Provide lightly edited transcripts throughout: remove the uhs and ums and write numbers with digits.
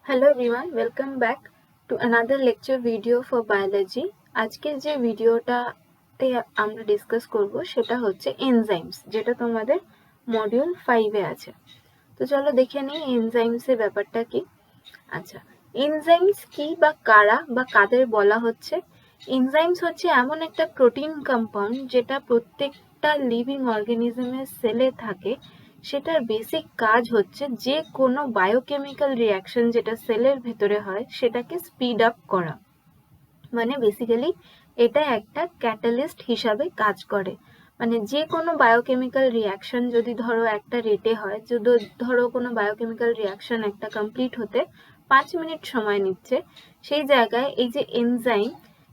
Hello everyone, welcome back to another lecture video for biology. আজকের যে ভিডিওটাতে আমরা ডিসকাস করব সেটা হচ্ছে এনজাইমস, যেটা তোমাদের মডিউল 5 এ আছে। তো চলো দেখে নিই এনজাইমস এর ব্যাপারটা কি। আচ্ছা, এনজাইমস কি বা কারা বা কাদের বলা হচ্ছে? এনজাইমস হচ্ছে এমন একটা প্রোটিন কম্পাউন্ড যেটা প্রত্যেকটা লিভিং অর্গানিজমের সেলে থাকে। সেটার বেসিক কাজ হচ্ছে যে কোনো বায়োকেমিক্যাল রিয়াকশন যেটা সেলের ভেতরে হয় সেটাকে স্পিড আপ করা। মানে বেসিক্যালি এটা একটা ক্যাটালিস্ট হিসাবে কাজ করে। মানে যে কোনো বায়োকেমিক্যাল রিয়াকশন যদি ধরো একটা রেটে হয়, যদি ধরো কোনো বায়োকেমিক্যাল রিয়াকশন একটা কমপ্লিট হতে 5 মিনিট সময় নিচ্ছে, সেই জায়গায় এই যে এনজাইম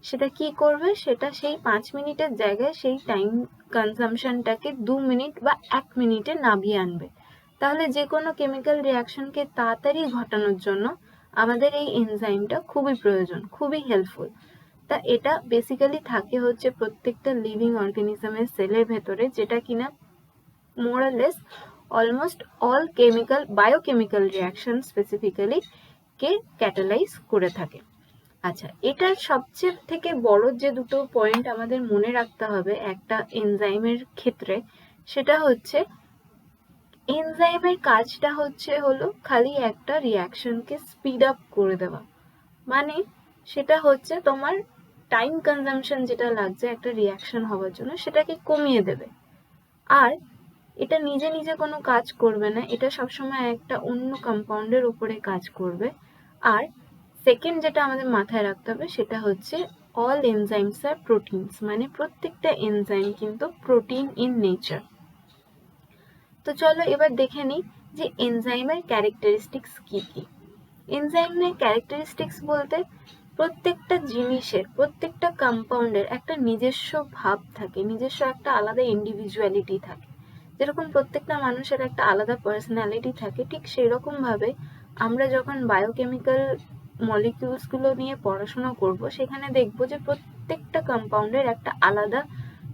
সেটা কি করবে, সেটা সেই 5 মিনিটের জায়গায় সেই টাইম কনজাম্পশনটাকে 2 মিনিট বা 1 মিনিটে নামিয়ে আনবে। তাহলে যে কোনো কেমিক্যাল রিয়াকশনকে তাড়াতাড়ি ঘটানোর জন্য আমাদের এই এনজাইমটা খুবই প্রয়োজন, খুবই হেল্পফুল। তা এটা বেসিক্যালি থাকে হচ্ছে প্রত্যেকটা লিভিং অর্গানিজমের সেলের ভেতরে, যেটা কিনা more or less almost all biochemical reaction specifically K catalyse করে থাকে। আচ্ছা, এটার সবচেয়ে থেকে বড় যে দুটো পয়েন্ট আমাদের মনে রাখতে হবে একটা এনজাইমের ক্ষেত্রে, সেটা হচ্ছে এনজাইমের কাজটা হলো খালি একটা রিয়াকশনকে স্পিড আপ করে দেওয়া। মানে সেটা হচ্ছে তোমার টাইম কনজাম্পশন যেটা লাগছে একটা রিয়াকশন হওয়ার জন্য সেটাকে কমিয়ে দেবে। আর এটা নিজে নিজে কোনো কাজ করবে না, এটা সবসময় একটা অন্য কম্পাউন্ডের উপরে কাজ করবে। আর সেকেন্ড যেটা আমাদের মাথায় রাখতে হবে সেটা হচ্ছে অল এনজাইমস আর প্রোটিনস, মানে প্রত্যেকটা এনজাইম কিন্তু প্রোটিন ইন নেচার। তো চলো এবার দেখে নিই যে এনজাইমের ক্যারেক্টারিস্টিক্স কি কি। এনজাইমের ক্যারেক্টারিস্টিক্স বলতে প্রত্যেকটা জিনিসের, প্রত্যেকটা কম্পাউন্ডের একটা নিজস্ব ভাব থাকে, নিজস্ব একটা আলাদা ইন্ডিভিজুয়ালিটি থাকে। যেরকম প্রত্যেকটা মানুষের একটা আলাদা পার্সোনালিটি থাকে, ঠিক সেরকম ভাবে আমরা যখন বায়োকেমিক্যাল মলিকিউলসগুলো নিয়ে পড়াশোনা করব, সেখানে দেখব যে প্রত্যেকটা কম্পাউন্ডের একটা আলাদা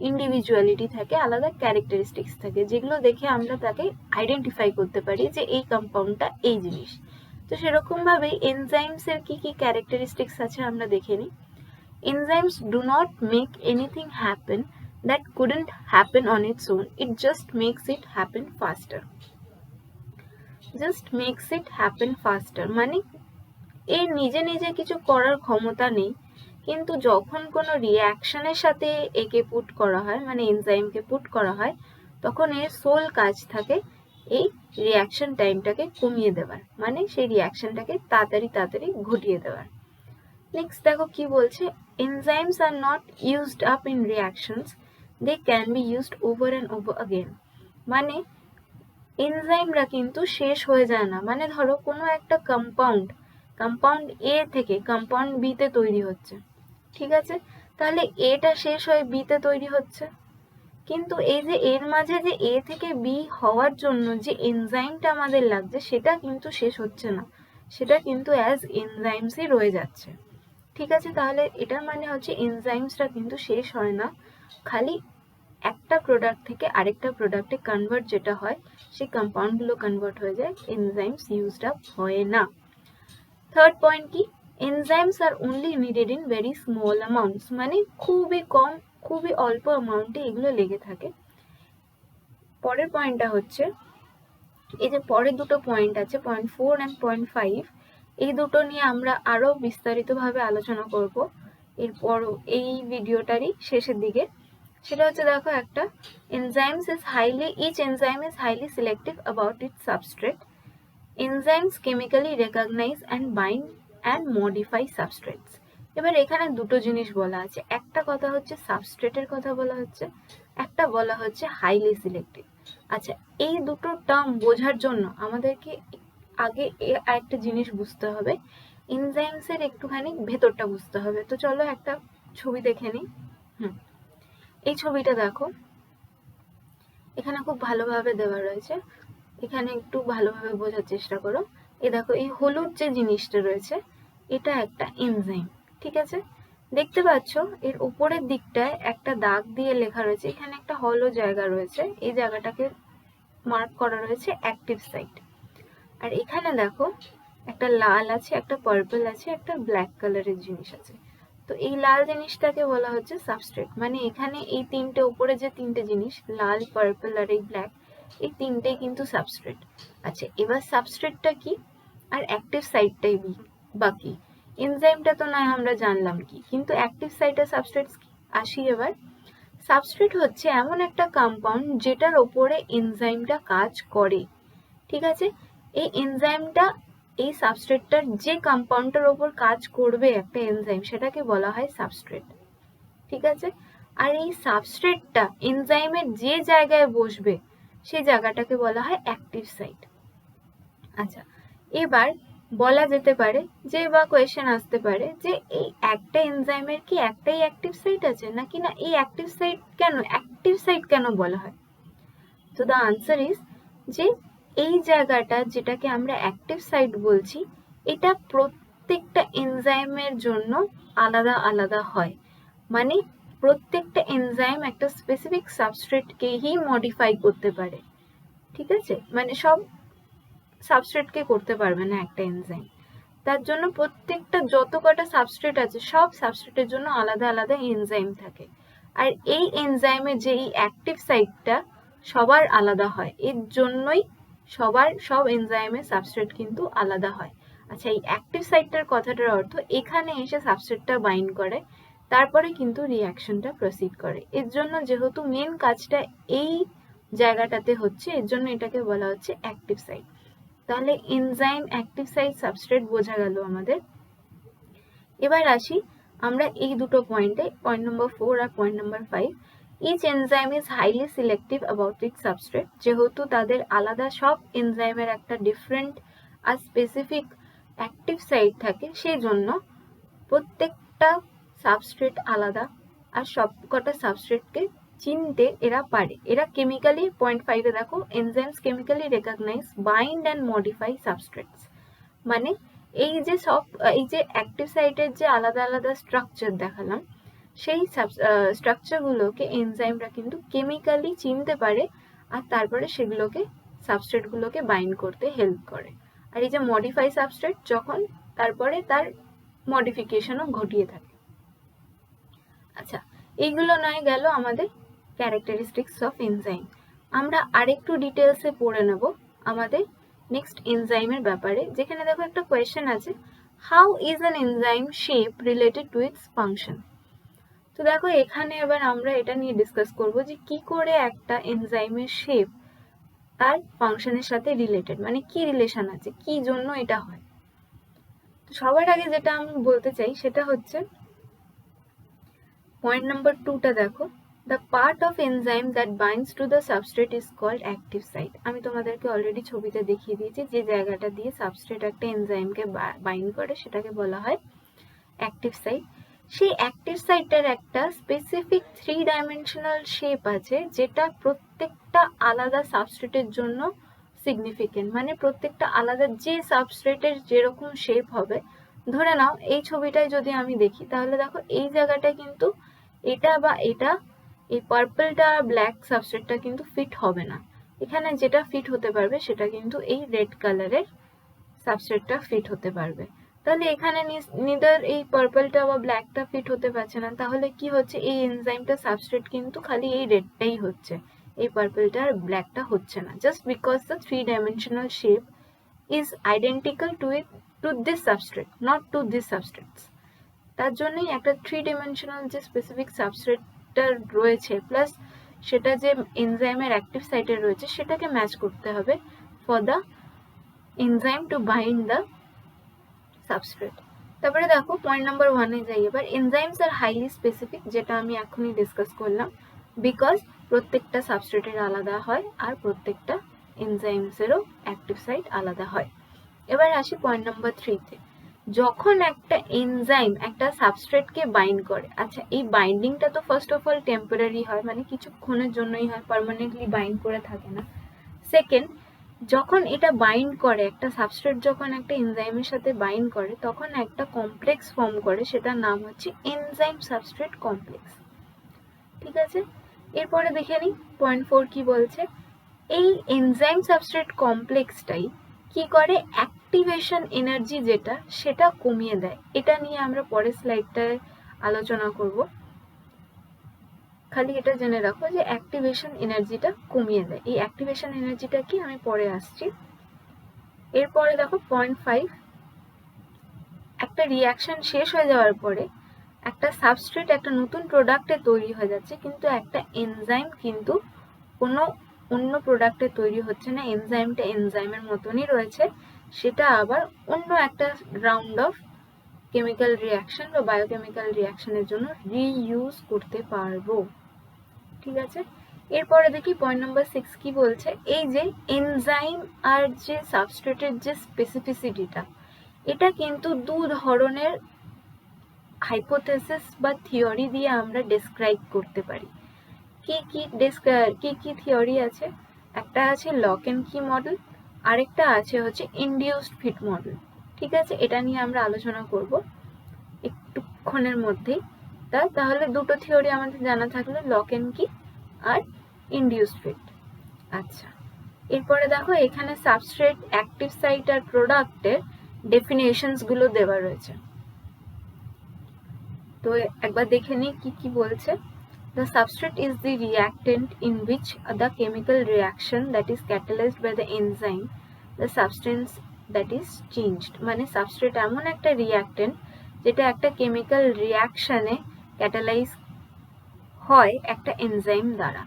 ইন্ডিভিজুয়ালিটি থাকে, আলাদা ক্যারেক্টারিস্টিক্স থাকে, যেগুলো দেখে আমরা তাকে আইডেন্টিফাই করতে পারি যে এই কম্পাউন্ডটা এই জিনিস। তো সেরকম ভাবে এনজাইমস এর কি কি ক্যারেক্টারিস্টিক্স আছে আমরা দেখে নিই। Enzymes do not make anything happen that couldn't happen on its own. It just makes it happen faster. Just makes it happen faster. মানে এর নিজে নিজে কিছু করার ক্ষমতা নেই, কিন্তু যখন কোনো রিয়াকশনের সাথে একে পুট করা হয়, মানে এনজাইমকে পুট করা হয়, তখন এর সোল কাজ থাকে এই রিয়াকশন টাইমটাকে কমিয়ে দেওয়ার, মানে সেই রিয়াকশনটাকে তাড়াতাড়ি ঘটিয়ে দেওয়ার। নেক্সট দেখো কি বলছে, enzymes are not used up in reactions, they can be used over and over again. মানে এনজাইমরা কিন্তু শেষ হয়ে যায় না। মানে ধরো কোনো একটা কম্পাউন্ড এ থেকে কম্পাউন্ড বি তে তৈরি হচ্ছে, ঠিক আছে, তাহলে এটা শেষ হয়ে বি তে তৈরি হচ্ছে, কিন্তু এই যে এর মাঝে যে এ থেকে বি হওয়ার জন্য যে এনজাইমটা আমাদের লাগছে সেটা কিন্তু শেষ হচ্ছে না, সেটা কিন্তু অ্যাজ এনজাইমসই রয়ে যাচ্ছে। ঠিক আছে, তাহলে এটার মানে হচ্ছে এনজাইমসটা কিন্তু শেষ হয় না, খালি একটা প্রোডাক্ট থেকে আরেকটা প্রোডাক্টে কনভার্ট যেটা হয়, সেই কম্পাউন্ডগুলো কনভার্ট হয়ে যায়, এনজাইমস ইউজড আপ হয় না। থার্ড পয়েন্ট কি, enzymes are only needed in very small amounts, মানে খুবই কম, খুবই অল্প অ্যামাউন্টে এগুলো লেগে থাকে। পরের পয়েন্টটা হচ্ছে, এই যে পরের দুটো পয়েন্ট আছে, পয়েন্ট 4 অ্যান্ড পয়েন্ট 5, এই দুটো নিয়ে আমরা আরো বিস্তারিতভাবে আলোচনা করব এরপর এই ভিডিওটারই শেষের দিকে। সেটা হচ্ছে দেখো একটা, each enzyme is highly selective about its substrate. Enzymes chemically recognize and bind and modify substrates. এবার এখানে দুটো জিনিস বলা আছে, একটা কথা হচ্ছে সাবস্ট্রেটের কথা বলা হচ্ছে, একটা বলা হচ্ছে হাইলি সিলেক্টিভ। আচ্ছা, এই দুটো টার্ম বোঝার জন্য আমাদেরকে আগে একটা জিনিস বুঝতে হবে, এনজাইমস এর একটুখানি ভেতরটা বুঝতে হবে। তো চলো একটা ছবি দেখে নিই। এই ছবিটা দেখো, এখানে খুব ভালোভাবে দেওয়া রয়েছে, এখানে একটু ভালোভাবে বোঝার চেষ্টা করো। এই দেখো, এই হলুদ যে জিনিসটা রয়েছে এটা একটা এনজাইম, ঠিক আছে, দেখতে পাচ্ছ এর উপরের দিকটায় একটা দাগ দিয়ে লেখা রয়েছে, এখানে একটা হলো জায়গা রয়েছে, এই জায়গাটাকে মার্ক করা রয়েছে অ্যাক্টিভ সাইট। আর এখানে দেখো একটা লাল আছে, একটা পার্পল আছে, একটা ব্ল্যাক কালারের জিনিস আছে। তো এই লাল জিনিসটাকে বলা হচ্ছে সাবস্ট্রেট। মানে এখানে এই তিনটে উপরে যে তিনটে জিনিস লাল, পার্পল আর এই ব্ল্যাক, এই তিনটেই কিন্তু সাবস্ট্রেট। আচ্ছা, এবার সাবস্ট্রেটটা কি আর অ্যাক্টিভ সাইটটাই বাকি। এনজাইমটা তো নয় আমরা জানলাম কি, কিন্তু অ্যাক্টিভ সাইট আর সাবস্ট্রেট আসি এবার। সাবস্ট্রেট হচ্ছে এমন একটা কম্পাউন্ড যেটার ওপরে এনজাইমটা কাজ করে। ঠিক আছে, এই এনজাইমটা, এই সাবস্ট্রেটটার যে কম্পাউন্ডটার ওপর কাজ করবে একটা এনজাইম, সেটাকে বলা হয় সাবস্ট্রেট। ঠিক আছে, আর এই সাবস্ট্রেটটা এনজাইমের যে জায়গায় বসবে সেই জায়গাটাকে বলা হয় অ্যাক্টিভ সাইট। আচ্ছা, এবার বলা যেতে পারে যে, বা কোয়েশ্চেন আসতে পারে যে এই একটা এনজাইমের কি একটাই অ্যাক্টিভ সাইট আছে, নাকি না এই অ্যাক্টিভ সাইট কেন বলা হয়? তো দ্য আনসার ইজ যে এই জায়গাটা যেটাকে আমরা অ্যাক্টিভ সাইট বলছি, এটা প্রত্যেকটা এনজাইমের জন্য আলাদা আলাদা হয়। মানে প্রত্যেকটা এনজাইম একটা স্পেসিফিক সাবস্ট্রেটকেই মডিফাই করতে পারে। ঠিক আছে, মানে সব সাবস্ট্রেটকে করতে পারবে না একটা এনজাইম। তার জন্য প্রত্যেকটা যত কটা সাবস্ট্রেট আছে সব সাবস্ট্রেটের জন্য আলাদা আলাদা এনজাইম থাকে। আর এই এনজাইমের যে এই অ্যাক্টিভ সাইটটা সবার আলাদা হয়, এর জন্যই সব এনজাইমের সাবস্ট্রেট কিন্তু আলাদা হয়। আচ্ছা, এই অ্যাক্টিভ সাইটটার কথাটার অর্থ এখানে এসে সাবস্ট্রেটটা বাইন্ড করে, তারপরে কিন্তু রিঅ্যাকশনটা প্রসিড করে। এর জন্য যেহেতু মেন কাজটা এই জায়গাটাতে হচ্ছে, এর জন্য এটাকে বলা হচ্ছে অ্যাক্টিভ সাইট। তাহলে এনজাইম, অ্যাক্টিভ সাইট, সাবস্ট্রেট বোঝা গেল আমাদের। এবার আসি আমরা এই দুটো পয়েন্টে, পয়েন্ট নম্বর 4 আর point number 5। Each enzyme is highly selective about its substrate. যেহেতু তাদের আলাদা, সব এনজাইমের একটা ডিফারেন্ট আর স্পেসিফিক অ্যাক্টিভ সাইট থাকে, সেই জন্য প্রত্যেকটা সাবস্ট্রেট আলাদা, আর সব কটা সাবস্ট্রেটকে চিনতে এরা পারে। এরা কেমিক্যালি, পয়েন্ট 5-এ দেখো, enzymes chemically recognise, bind and modify substrates. মানে এই যে অ্যাক্টিভ সাইটের যে আলাদা আলাদা স্ট্রাকচার দেখালাম, সেই স্ট্রাকচারগুলোকে এনজাইমরা কিন্তু কেমিক্যালি চিনতে পারে, আর তারপরে সেগুলোকে, সাবস্ট্রেটগুলোকে বাইন্ড করতে হেল্প করে। আর এই যে মডিফাই সাবস্ট্রেট, যখন তারপরে তার মডিফিকেশনও ঘটিয়ে থাকে। আচ্ছা, এইগুলো নয় গেল আমাদের ক্যারেক্টারিস্টিক্স অফ এনজাইম। আমরা আরেকটু ডিটেলসে পড়ে নেব আমাদের নেক্সট এনজাইমের ব্যাপারে, যেখানে দেখো একটা কোয়েশ্চেন আছে, how is an enzyme shape related to its function. তো দেখো এখানে এবার আমরা এটা নিয়ে ডিসকাস করব যে কি করে একটা এনজাইমের শেপ তার ফাংশনের সাথে রিলেটেড, মানে কি রিলেশন আছে, কি জন্য এটা হয়। তো সবার আগে যেটা আমি বলতে চাই সেটা হচ্ছে পয়েন্ট নাম্বার 2টা দেখো, the part of enzyme that binds to the substrate is called active site. আমি তোমাদেরকে অলরেডি ছবিতে দেখিয়ে দিয়েছি, যে জায়গাটা দিয়ে সাবস্ট্রেট একটা এনজাইমকে বাইন্ড করে সেটাকে বলা হয় অ্যাক্টিভ সাইট। সেই অ্যাক্টিভ সাইটটার একটা স্পেসিফিক 3 ডাইমেনশনাল শেপ আছে, যেটা প্রত্যেকটা আলাদা সাবস্ট্রেটের জন্য সিগনিফিকেন্ট। মানে প্রত্যেকটা আলাদা, যে সাবস্ট্রেটের যেরকম শেপ হবে, ধরে নাও এই ছবিটায় যদি আমি দেখি, তাহলে দেখো এই জায়গাটা কিন্তু এটা বা এটা, এই পার্পলটা আর ব্ল্যাক সাবস্ট্রেটটা কিন্তু ফিট হবে না। এখানে যেটা ফিট হতে পারবে সেটা কিন্তু এই রেড কালারের সাবস্ট্রেটটা ফিট হতে পারবে। তাহলে এখানে নিদার এই পার্পলটা বা ব্ল্যাকটা ফিট হতে পারছে না, তাহলে কি হচ্ছে, এই এনজাইমটা সাবস্ট্রেট কিন্তু খালি এই রেডটাই হচ্ছে, এই পার্পলটা আর ব্ল্যাকটা হচ্ছে না, just because the 3 dimensional shape is identical to this substrate, not to this substrates. তার জন্যই একটা 3 ডাইমেনশনাল যে স্পেসিফিক সাবস্ট্রেটটা রয়েছে, প্লাস সেটা যে এনজাইমের অ্যাক্টিভ সাইটে রয়েছে, সেটাকে ম্যাচ করতে হবে for the enzyme to bind the substrate. তারপরে দেখো পয়েন্ট নাম্বার 1-এ যাই এবার। এনজাইমস আর হাইলি স্পেসিফিক, যেটা আমি এখনই ডিসকাস করলাম, বিকজ প্রত্যেকটা সাবস্ট্রেটের আলাদা হয় আর প্রত্যেকটা এনজাইমসেরও অ্যাক্টিভ সাইট আলাদা হয়। এবার আসি পয়েন্ট নাম্বার 3-তে। যখন একটা এনজাইম একটা সাবস্ট্রেটকে বাইন্ড করে, আচ্ছা এই বাইন্ডিংটা তো ফার্স্ট অফ অল টেম্পোরারি হয়, মানে কিছুক্ষণের জন্যই হয়, পার্মানেন্টলি বাইন্ড করে থাকে না। সেকেন্ড, যখন এটা বাইন্ড করে, একটা সাবস্ট্রেট যখন একটা এনজাইমের সাথে বাইন্ড করে, তখন একটা কমপ্লেক্স ফর্ম করে, সেটার নাম হচ্ছে এনজাইম সাবস্ট্রেট কমপ্লেক্স। ঠিক আছে, এরপরে দেখে নিই পয়েন্ট 4 কি বলছে। এই এনজাইম সাবস্ট্রেট কমপ্লেক্সটাই কি করে, অ্যাক্টিভেশন এনার্জি যেটা সেটা কমিয়ে দেয়। এটা নিয়ে আমরা পরের স্লাইডটায় আলোচনা করব। খালি এটা জেনে রাখো যে অ্যাক্টিভেশন এনার্জিটা কমিয়ে দেয়। এই অ্যাক্টিভেশন এনার্জিটা কি আমি পরে আসছি। এরপরে দেখো 0.5, একটা রিয়াকশন শেষ হয়ে যাওয়ার পরে একটা সাবস্ট্রেট একটা নতুন প্রোডাক্টে তৈরি হয়ে যাচ্ছে, কিন্তু একটা এনজাইম কিন্তু কোনো অন্য প্রোডাক্টে তৈরি হচ্ছে না, এনজাইমটা এনজাইমের মতনই রয়েছে, সেটা আবার অন্য একটা রাউন্ড অফ কেমিক্যাল রিয়াকশন বা বায়োকেমিক্যাল রিয়াকশনের জন্য রিইউজ করতে পারবো। ঠিক আছে, এরপরে দেখি পয়েন্ট নাম্বার 6 কি বলছে। এই যে এনজাইম আর যে সাবস্ট্রেটের যে স্পেসিফিসিটিটা, এটা কিন্তু দু ধরনের হাইপোথেসিস বা থিওরি দিয়ে আমরা ডেসক্রাইব করতে পারি। কি কি থিওরি আছে? একটা আছে লক এন্ড কি মডেল, আরেকটা আছে হচ্ছে ইনডিউসড ফিট মডেল। ঠিক আছে, এটা নিয়ে আমরা আলোচনা করব একটুক্ষণের মধ্যেই। তাহলে দুটো থিওরি আমাদের জানা থাকলো, লক এন্ড কি আর ইনডিউসড ফিট। আচ্ছা, এরপরে দেখো এখানে সাবস্ট্রেট, অ্যাক্টিভ সাইট আর প্রোডাক্টের ডেফিনেশনস গুলো দেওয়া রয়েছে। তো একবার দেখে নিই কি কি বলছে। The substrate is the reactant in which the chemical reaction that is catalyzed by the enzyme, the substance that is changed. মানে সাবস্ট্রেট এমন একটা রিঅ্যাক্টেন্ট যেটা একটা কেমিক্যাল রিঅ্যাকশনে ক্যাটালাইজ হয় একটা এনজাইম দ্বারা।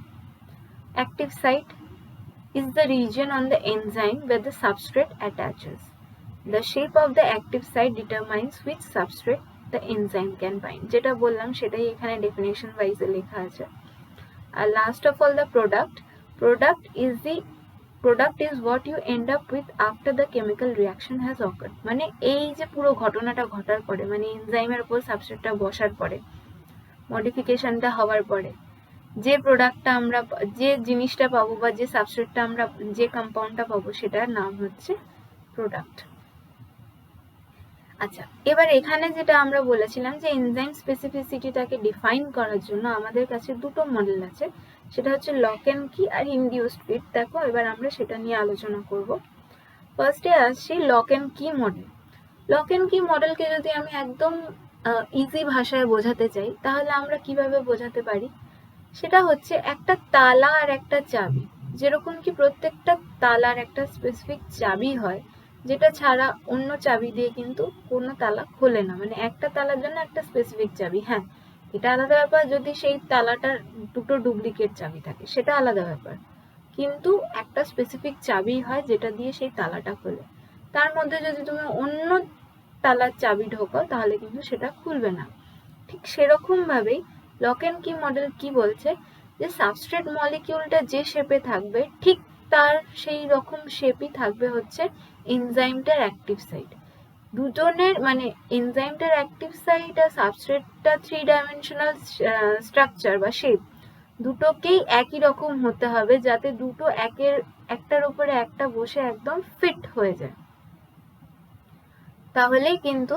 Active site is the region on the enzyme where the substrate attaches. The shape of the active site determines which substrate the enzyme can bind. যেটা বললাম সেটাই এখানে ডেফিনেশন ওয়াইজে লেখা আছে। আর last of all the product is what you end up with after the chemical reaction has occurred. মানে এই যে পুরো ঘটনাটা ঘটার পরে, মানে এনজাইমের উপর সাবস্ট্রেটটা বসার পরে, মডিফিকেশনটা হওয়ার পরে যে প্রোডাক্টটা আমরা, যে জিনিসটা পাবো বা যে সাবস্ট্রেটটা আমরা, যে কম্পাউন্ডটা পাবো, সেটার নাম হচ্ছে প্রোডাক্ট। আচ্ছা, এবার এখানে যেটা আমরা বলেছিলাম যে এনজাইম স্পেসিফিসিটিটাকে ডিফাইন করার জন্য আমাদের কাছে দুটো মডেল আছে, সেটা হচ্ছে লক এন্ড কি আর ইনডিউসড ফিট। দেখো এবার আমরা সেটা নিয়ে আলোচনা করব। ফার্স্টে আসছি লক এন্ড কি মডেল। লক এন্ড কি মডেলকে যদি আমি একদম ইজি ভাষায় বোঝাতে চাই, তাহলে আমরা কিভাবে বোঝাতে পারি? সেটা হচ্ছে একটা তালা আর একটা চাবি। যেরকম কি প্রত্যেকটা তালার একটা স্পেসিফিক চাবি হয়, যেটা ছাড়া অন্য চাবি দিয়ে কিন্তু কোনো তালা খোলে না। মানে একটা তালার জন্য একটা স্পেসিফিক চাবি। হ্যাঁ, এটা আলাদা ব্যাপার যদি সেই তালাটার দুটো ডুপ্লিকেট চাবি থাকে, সেটা আলাদা ব্যাপার, কিন্তু একটা স্পেসিফিক চাবি হয় যেটা দিয়ে সেই তালাটা খোলে। তার মধ্যে যদি তুমি অন্য তালার চাবি ঢোকাও তাহলে কিন্তু সেটা খুলবে না। ঠিক সেরকম ভাবেই লক এন্ড কি মডেল কি বলছে, যে সাবস্ট্রেট মলিকিউলটা যে শেপে থাকবে ঠিক তার সেই রকম শেপই থাকবে হচ্ছে এনজাইমটার অ্যাক্টিভ সাইট। দুজনের মানে এনজাইমটার অ্যাক্টিভ সাইট আর সাবস্ট্রেটটা 3 ডাইমেনশনাল স্ট্রাকচার বা শেপ দুটোকেই একই রকম হতে হবে, যাতে দুটো একটার উপরে একটা বসে একদম ফিট হয়ে যায়, তাহলেই কিন্তু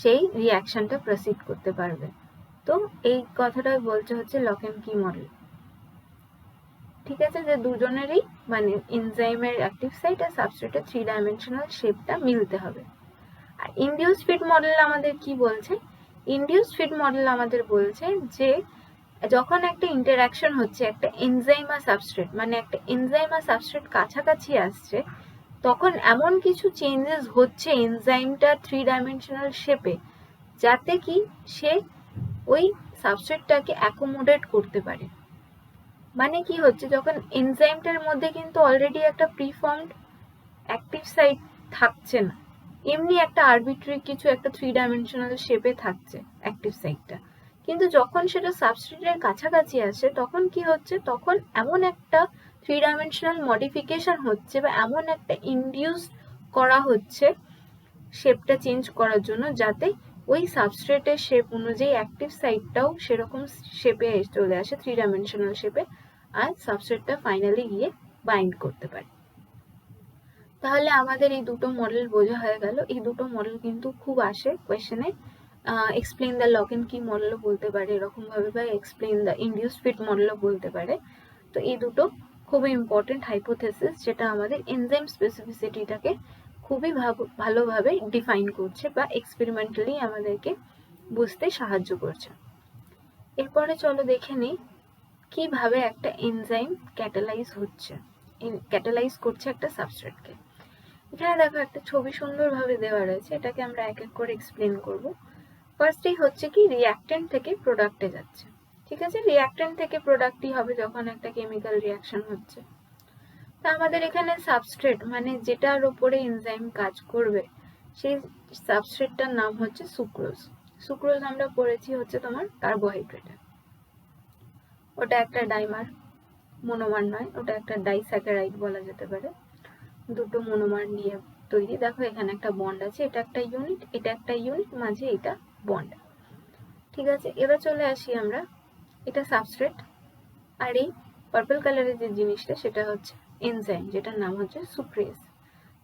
সেই রিয়াকশনটা প্রসিড করতে পারবে। তো এই কথাটা বলছে হচ্ছে লক এন্ড কি মডেল। ঠিক আছে, যে দুজনেরই মানে এনজাইমের অ্যাক্টিভ সাইট আর সাবস্ট্রেটের 3 ডাইমেনশনাল শেপটা মিলতে হবে। আর ইনডিউসড ফিট মডেল আমাদের কি বলছে? ইনডিউসড ফিট মডেল আমাদের বলছে যে যখন একটা ইন্টারঅ্যাকশন হচ্ছে একটা এনজাইম আর সাবস্ট্রেট, মানে একটা এনজাইম আর সাবস্ট্রেট কাছাকাছি আসছে, তখন এমন কিছু চেঞ্জেস হচ্ছে এনজাইমটার 3 ডাইমেনশনাল শেপে, যাতে কি সে ওই সাবস্ট্রেটটাকে অ্যাকোমোডেট করতে পারে। মানে কি হচ্ছে, যখন এনজাইমটার মধ্যে কিন্তু অলরেডি একটা প্রিফর্মড অ্যাক্টিভ সাইট থাকছে না, এমনি একটা আরবিট্রারি কিছু একটা 3 ডাইমেনশনাল শেপে থাকছে অ্যাক্টিভ সাইটটা, কিন্তু যখন সেটা সাবস্ট্রেটের কাছাকাছি আসে তখন কি হচ্ছে, তখন এমন একটা 3 ডাইমেনশনাল মডিফিকেশন হচ্ছে বা এমন একটা ইনডিউস করা হচ্ছে শেপটা চেঞ্জ করার জন্য, যাতে ওই সাবস্ট্রেটের শেপ অনুযায়ী অ্যাক্টিভ সাইটটাও সেরকম শেপে চলে আসে, 3 ডাইমেনশনাল শেপে, আর সাবস্ট্রেটটা ফাইনালি গিয়ে বাইন্ড করতে পারে। তাহলে আমাদের এই দুটো মডেল বোঝা হয়ে গেল। এই দুটো মডেল কিন্তু খুব আসে কোয়েশ্চেনে, এক্সপ্লেইন দ্য লক এন্ড কি মডেলও বলতে পারে এরকম ভাবে, বা এক্সপ্লেইন দ্য ইনডিউসড ফিট মডেলও বলতে পারে। তো এই দুটো খুবই ইম্পর্টেন্ট হাইপোথেসিস, যেটা আমাদের এনজাইম স্পেসিফিসিটিটাকে খুবই ভালোভাবে ডিফাইন করছে বা এক্সপেরিমেন্টালি আমাদেরকে বুঝতে সাহায্য করছে। এরপরে চলো দেখে নিই কিভাবে একটা এনজাইম ক্যাটালাইজ করছে একটা সাবস্ট্রেটকে। এখানে দেখো একটা ছবি সুন্দরভাবে দেওয়া রয়েছে, এটাকে আমরা এক এক করে এক্সপ্লেন করব। ফার্স্টেই হচ্ছে কি রিঅ্যাক্ট্যান্ট থেকে প্রোডাক্টে যাচ্ছে, ঠিক আছে? রিঅ্যাক্ট্যান্ট থেকে প্রোডাক্টই হবে যখন একটা কেমিক্যাল রিঅ্যাকশন হচ্ছে। তা আমাদের এখানে সাবস্ট্রেট মানে যেটার উপরে এনজাইম কাজ করবে সেই সাবস্ট্রেটটার নাম হচ্ছে সুক্রোজ। সুক্রোজ আমরা পড়েছি হচ্ছে তোমার কার্বোহাইড্রেট, ওটা একটা ডাইমার, মোনোমার নয়, ওটা একটা ডাইস্যাকারাইড বলা যেতে পারে। দুটো মোনোমার নিয়ে তৈরি। দেখো এখানে একটা বন্ড আছে, এটা একটা ইউনিট, এটা একটা ইউনিট, মাঝে এটা বন্ড, ঠিক আছে? এবার চলে আসি আমরা, এটা সাবস্ট্রেট, আর এই পার্পল কালারের যে জিনিসটা সেটা হচ্ছে এনজাইম, যেটার নাম হচ্ছে সুক্রেজ।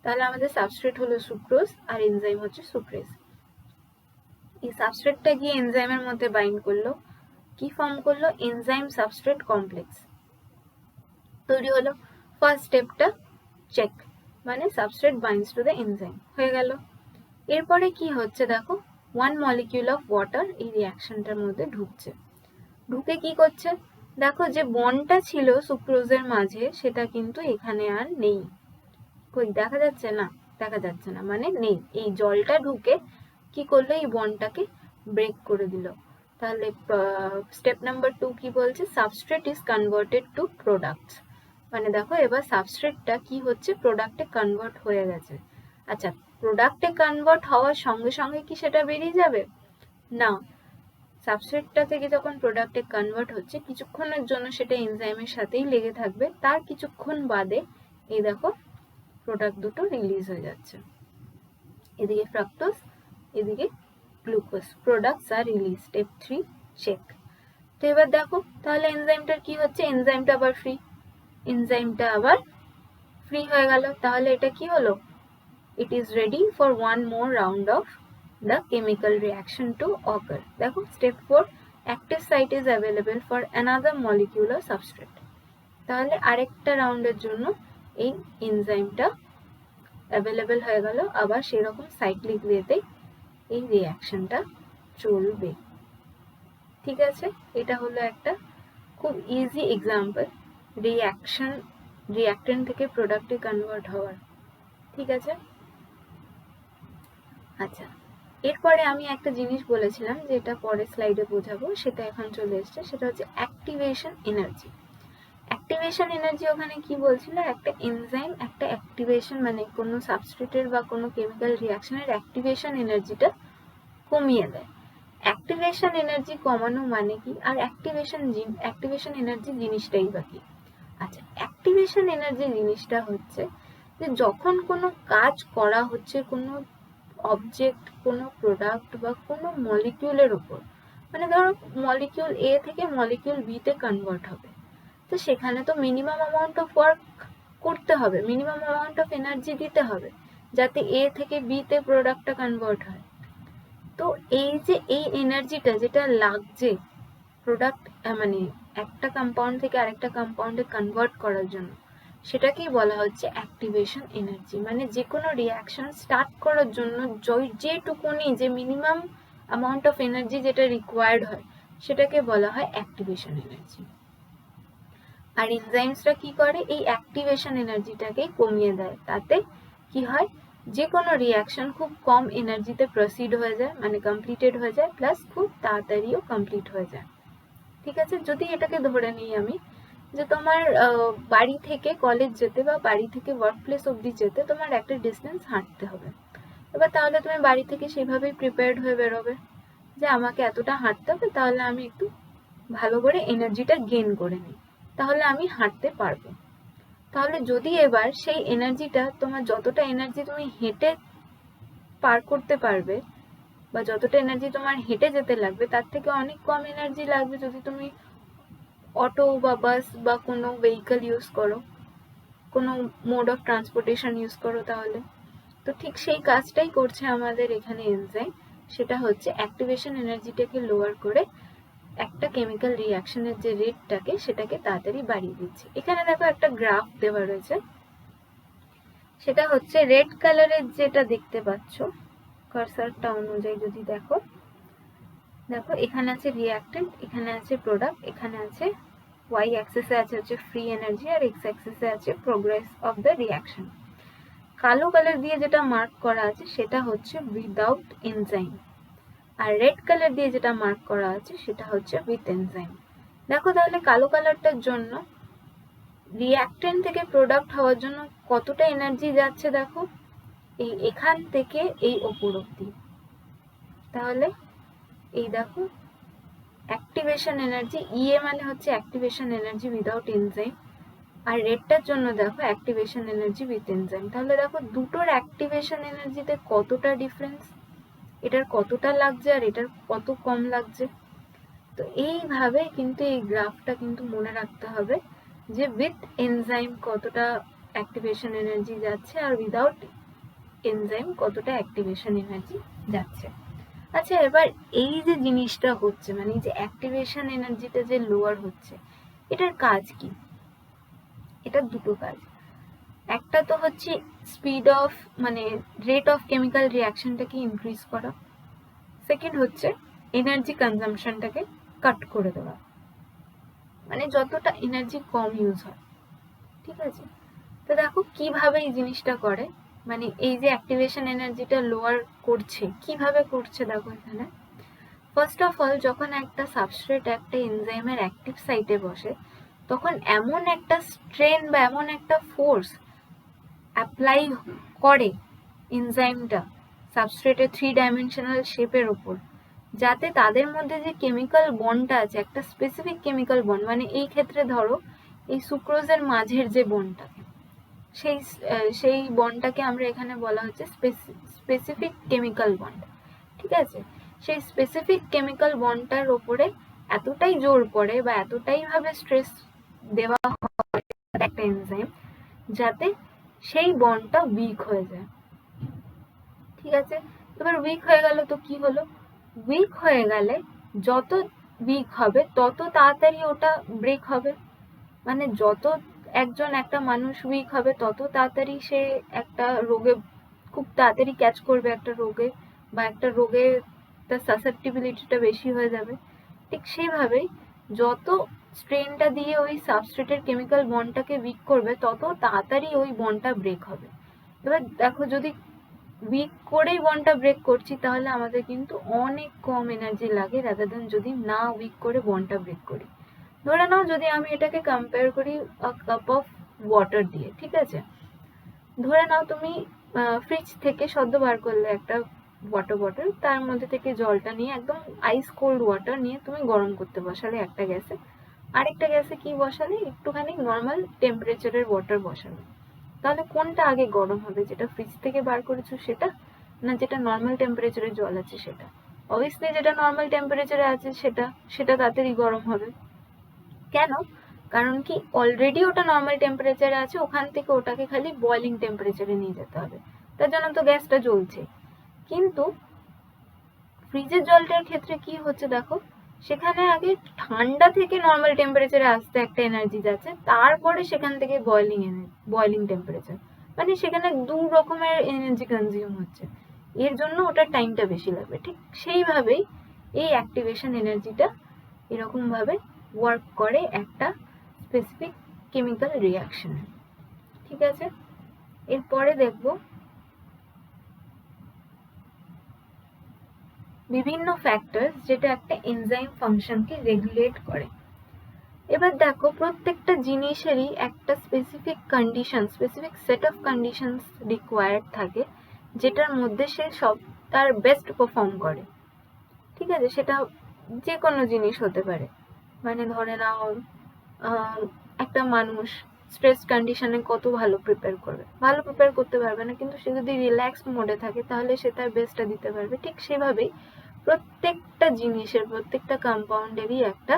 তাহলে আমাদের সাবস্ট্রেট হলো সুক্রোজ আর এনজাইম হচ্ছে সুক্রেজ। এই সাবস্ট্রেটটা গিয়ে এনজাইমের মধ্যে বাইন্ড করলো, কি ফর্ম করলো? এনজাইম সাবস্ট্রেট কমপ্লেক্স তৈরি হলো। ফার্স্ট স্টেপটা চেক, মানে substrate binds to the enzyme, হয়ে গেল। এরপরে কি হচ্ছে দেখো, 1 মলিকিউল অফ ওয়াটার এই রিঅ্যাকশনটার মধ্যে ঢুকছে। ঢুকে কি করছে দেখো, যে বন্ডটা ছিল সুক্রোজের মাঝে সেটা কিন্তু এখানে আর নেই। কই দেখা যাচ্ছে না? দেখা যাচ্ছে না মানে নেই। এই জলটা ঢুকে কি করলো, এই বন্ডটাকে ব্রেক করে দিল। তাহলে স্টেপ নাম্বার 2 কি বলছে? Substrate is converted to products. মানে দেখো এবার সাবস্ট্রেটটা কি হচ্ছে, প্রোডাক্টে কনভার্ট হয়ে গেছে। আচ্ছা, প্রোডাক্টে কনভার্ট হওয়ার সঙ্গে সঙ্গে কি সেটা বেরিয়ে যাবে? না, সাবস্ট্রেটটা থেকে যখন প্রোডাক্টে কনভার্ট হচ্ছে কিছুক্ষণের জন্য সেটা এনজাইমের সাথেই লেগে থাকবে, তার কিছুক্ষণ বাদে এই দেখো প্রোডাক্ট দুটো রিলিজ হয়ে যাচ্ছে। এদিকে ফ্রাক্টোজ, এদিকে glucose, products are release. Step 3 check. তো এবার দেখো তাহলে এনজাইমটার কি হচ্ছে, এনজাইমটা আবার ফ্রি হয়ে গেল। তাহলে এটা কি হলো? It is ready for one more round of the chemical reaction to occur. দেখো step 4 active site is available for another molecule or substrate. তাহলে আরেকটা রাউন্ডের জন্য এই এনজাইমটা অ্যাভেলেবল হয়ে গেল, আবার সেরকম সাইক্লিক ওয়েতে এই রিঅ্যাকশনটা চলবে, ঠিক আছে? এটা হলো একটা খুব ইজি এক্সাম্পল রিঅ্যাক্ট্যান্ট থেকে প্রোডাক্টে কনভার্ট হওয়ার, ঠিক আছে? আচ্ছা, এরপরে আমি একটা জিনিস বলেছিলাম যে এটা পরের স্লাইডে বোঝাবো, সেটা এখন চলে এসছে, সেটা হচ্ছে অ্যাক্টিভেশন এনার্জি। অ্যাক্টিভেশন এনার্জি ওখানে কি বলছিল, একটা এনজাইম একটা অ্যাক্টিভেশন মানে কোনো সাবস্ট্রেটের বা কোনো কেমিক্যাল রিঅ্যাকশনের অ্যাক্টিভেশন এনার্জিটা কমিয়ে দেয়। অ্যাক্টিভেশন এনার্জি কমানো মানে কি, আর অ্যাক্টিভেশন এনার্জি জিনিসটাই বা কি? আচ্ছা, অ্যাক্টিভেশন এনার্জি জিনিসটা হচ্ছে যে যখন কোনো কাজ করা হচ্ছে কোনো অবজেক্ট, কোনো প্রোডাক্ট বা কোনো মলিকিউলের উপর, মানে ধরো মলিকিউল এ থেকে মলিকিউল বি তে কনভার্ট হবে, তো সেখানে তো মিনিমাম অ্যামাউন্ট অফ ওয়ার্ক করতে হবে, মিনিমাম অ্যামাউন্ট অফ এনার্জি দিতে হবে যাতে এ থেকে বি তে প্রোডাক্টটা কনভার্ট হয়। তো এই যে এই এনার্জিটা যেটা লাগছে প্রোডাক্ট মানে একটা কম্পাউন্ড থেকে আরেকটা কম্পাউন্ডে কনভার্ট করার জন্য, সেটাকেই বলা হচ্ছে অ্যাক্টিভেশন এনার্জি। মানে যে কোনো রিঅ্যাকশন স্টার্ট করার জন্য যেটুকুনি যে মিনিমাম অ্যামাউন্ট অফ এনার্জি যেটা রিকোয়ার্ড হয় সেটাকে বলা হয় অ্যাক্টিভেশন এনার্জি। আর এনজাইমসরা কি করে, এই অ্যাক্টিভেশন এনার্জিটাকে কমিয়ে দেয়। তাতে কি হয়, যে কোনো রিঅ্যাকশন খুব কম এনার্জিতে প্রসিড হয়ে যায়, মানে কমপ্লিটেড হয়ে যায়, প্লাস খুব তাড়াতাড়িও কমপ্লিট হয়ে যায়, ঠিক আছে? যদি এটাকে ধরে নিই আমি যে তোমার বাড়ি থেকে কলেজ যেতে বা বাড়ি থেকে ওয়ার্ক প্লেস অবধি যেতে তোমার একটা ডিস্টেন্স হাঁটতে হবে। এবার তাহলে তুমি বাড়ি থেকে সেভাবেই প্রিপেয়ার্ড হয়ে বেরোবে যে আমাকে এতটা হাঁটতে হবে, তাহলে আমি একটু ভালো করে এনার্জিটা গেইন করে নিই, তাহলে আমি হাঁটতে পারবো। তাহলে যদি এবার সেই এনার্জিটা তোমার, যতটা এনার্জি তুমি হেঁটে পার করতে পারবে বা যতটা এনার্জি তোমার হেঁটে যেতে লাগবে তার থেকে অনেক কম এনার্জি লাগবে যদি তুমি অটো বা বাস বা কোনো ভেহিকল ইউজ করো, কোনো মোড অফ ট্রান্সপোর্টেশন ইউজ করো, তাহলে তো ঠিক সেই কাজটাই করছে আমাদের এখানে এনজাইম। সেটা হচ্ছে অ্যাক্টিভেশন এনার্জিটাকে লোয়ার করে একটা কেমিক্যাল রিঅ্যাকশনের যে রেটটাকে সেটাকে তাড়াতাড়ি বাড়িয়ে দিচ্ছে। এখানে দেখো একটা গ্রাফ দেওয়া রয়েছে, সেটা হচ্ছে রেড কালারের যেটা দেখতে পাচ্ছ কার্সারটা অনুযায়ী যদি দেখো এখানে আছে রিঅ্যাক্টেন্ট, এখানে আছে প্রোডাক্ট, এখানে আছে ওয়াই অ্যাক্সিসে আছে ফ্রি এনার্জি, আর এক্স অ্যাক্সিসে আছে প্রোগ্রেস অফ দ্য রিঅ্যাকশন। কালো কালার দিয়ে যেটা মার্ক করা আছে সেটা হচ্ছে উইদাউট এনজাইম, আর রেড কালার দিয়ে যেটা মার্ক করা আছে সেটা হচ্ছে উইথ এনজাইম। দেখো তাহলে কালো কালারটার জন্য রিঅ্যাক্টেন্ট থেকে প্রোডাক্ট হওয়ার জন্য কতটা এনার্জি যাচ্ছে দেখো, এখান থেকে এই ওপর অব্দি। তাহলে এই দেখো অ্যাক্টিভেশন এনার্জি, ইএ মানে হচ্ছে অ্যাক্টিভেশন এনার্জি উইদাউট এনজাইম, আর রেডটার জন্য দেখো অ্যাক্টিভেশন এনার্জি উইথ এনজাইম। তাহলে দেখো দুটোর অ্যাক্টিভেশন এনার্জিতে কতটা ডিফারেন্স, এটার কতটা লাগছে আর এটার কত কম লাগছে। তো এইভাবে কিন্তু এই গ্রাফটা কিন্তু মনে রাখতে হবে যে উইথ এনজাইম কতটা অ্যাক্টিভেশন এনার্জি যাচ্ছে আর উইদাউট এনজাইম কতটা অ্যাক্টিভেশন এনার্জি যাচ্ছে। আচ্ছা, এবার এই যে জিনিসটা হচ্ছে মানে যে অ্যাক্টিভেশন এনার্জিটা যে লোয়ার হচ্ছে, এটার কাজ কি? এটা দুটো কাজ। একটা তো হচ্ছে স্পিড অফ মানে রেট অফ কেমিক্যাল রিঅ্যাকশনটাকে ইনক্রিজ করা, সেকেন্ড হচ্ছে এনার্জি কনজাম্পশনটাকে কাট করে দেওয়া, মানে যতটা এনার্জি কম ইউজ হয়। ঠিক আছে, তো দেখো কিভাবে এই জিনিসটা করে, মানে এই যে অ্যাক্টিভেশন এনার্জিটা লোয়ার করছে কিভাবে করছে দেখো এখানে। ফার্স্ট অফ অল যখন একটা সাবস্ট্রেট একটা এনজাইমের অ্যাক্টিভ সাইটে বসে তখন এমন একটা স্ট্রেন বা এমন একটা ফোর্স অ্যাপ্লাই করে এনজাইমটা সাবস্ট্রেটের 3 ডাইমেনশনাল শেপের ওপর, যাতে তাদের মধ্যে যে কেমিক্যাল বন্ডটা আছে একটা স্পেসিফিক কেমিক্যাল বন্ড, মানে এই ক্ষেত্রে ধরো এই সুক্রোজের মাঝের যে বন্ডটা সেই বন্ডটাকে আমরা এখানে বলা হচ্ছে স্পেসিফিক কেমিক্যাল বন্ড। ঠিক আছে, সেই স্পেসিফিক কেমিক্যাল বন্ডটার ওপরে এতটাই জোর পড়ে বা এতটাই ভাবে স্ট্রেস দেওয়া হয় একটা এনজাইম যাতে সেই বন্ডটা উইক হয়ে যায়। ঠিক আছে, এবার উইক হয়ে গেল তো কি হলো, উইক হয়ে গেলে যত উইক হবে তত তাড়াতাড়ি ওটা ব্রেক হবে, মানে যত একটা মানুষ উইক হবে তত তাড়াতাড়ি সে একটা রোগে খুব তাড়াতাড়ি ক্যাচ করবে একটা রোগে, বা একটা রোগে তার সাসেপ্টিবিলিটিটা বেশি হয়ে যাবে। ঠিক সেইভাবেই যত স্ট্রেনটা দিয়ে ওই সাবস্ট্রেটের কেমিক্যাল বন্ডটাকে উইক করবে তত তাড়াতাড়ি ওই বন্ডটা ব্রেক হবে। এবার দেখো যদি উইক করেই বন্ডটা ব্রেক করছি তাহলে আমাদের কিন্তু অনেক কম এনার্জি লাগে রাদার দেন যদি না উইক করে বন্ডটা ব্রেক করি। ধরে নাও যদি আমি এটাকে কম্পেয়ার করি কাপ অফ ওয়াটার দিয়ে, ঠিক আছে, ধরে নাও তুমি ফ্রিজ থেকে সদ্য বার করলে একটা ওয়াটার বটল, তার মধ্যে থেকে জলটা নিয়ে একদম আইস কোল্ড ওয়াটার নিয়ে তুমি গরম করতে বসালে একটা গ্যাসে, আরেকটা গ্যাসে কি বসালে একটুখানি নর্মাল টেম্পারেচারের ওয়াটার বসালে, তাহলে কোনটা আগে গরম হবে, যেটা ফ্রিজ থেকে বার করেছো সেটা না যেটা নর্মাল টেম্পারেচারের জল আছে সেটা? অবভিয়াসলি যেটা নর্মাল টেম্পারেচারে আছে সেটা তাড়াতাড়ি গরম হবে। কেন? কারণ কি অলরেডি ওটা নর্মাল টেম্পারেচারে আছে, ওখান থেকে ওটাকে খালি বয়লিং টেম্পারেচারে নিয়ে যেতে হবে, তার জন্য তো গ্যাসটা জ্বলছে। কিন্তু ফ্রিজের জলটার ক্ষেত্রে কি হচ্ছে দেখো, সেখানে আগে ঠান্ডা থেকে নর্মাল টেম্পারেচারে আসতে একটা এনার্জি যাচ্ছে, তারপরে সেখান থেকে বয়লিং টেম্পারেচার, মানে সেখানে দু রকমের এনার্জি কনজিউম হচ্ছে, এর জন্য ওটার টাইমটা বেশি লাগবে। ঠিক সেইভাবেই এই অ্যাক্টিভেশন এনার্জিটা এরকম ভাবে ওয়ার্ক করে একটা স্পেসিফিক কেমিক্যাল রিঅ্যাকশনে। ঠিক আছে, এরপরে দেখব বিভিন্ন ফ্যাক্টরস যেটা একটা এনজাইম ফাংশনকে রেগুলেট করে। এবার দেখো প্রত্যেকটা জিনিসেরই একটা specific condition, specific set of conditions required থাকে যেটার মধ্যে সে সব তার বেস্ট পারফর্ম করে। ঠিক আছে, সেটা যে কোনো জিনিস হতে পারে, মানে ধরে নাও একটা মানুষ স্ট্রেস কন্ডিশনে কত ভালো প্রিপেয়ার করতে পারবে না, কিন্তু সে যদি রিল্যাক্সড মোডে থাকে তাহলে সে তার বেস্টটা দিতে পারবে। ঠিক সেভাবেই প্রত্যেকটা জিনিসের প্রত্যেকটা কম্পাউন্ডেরই একটা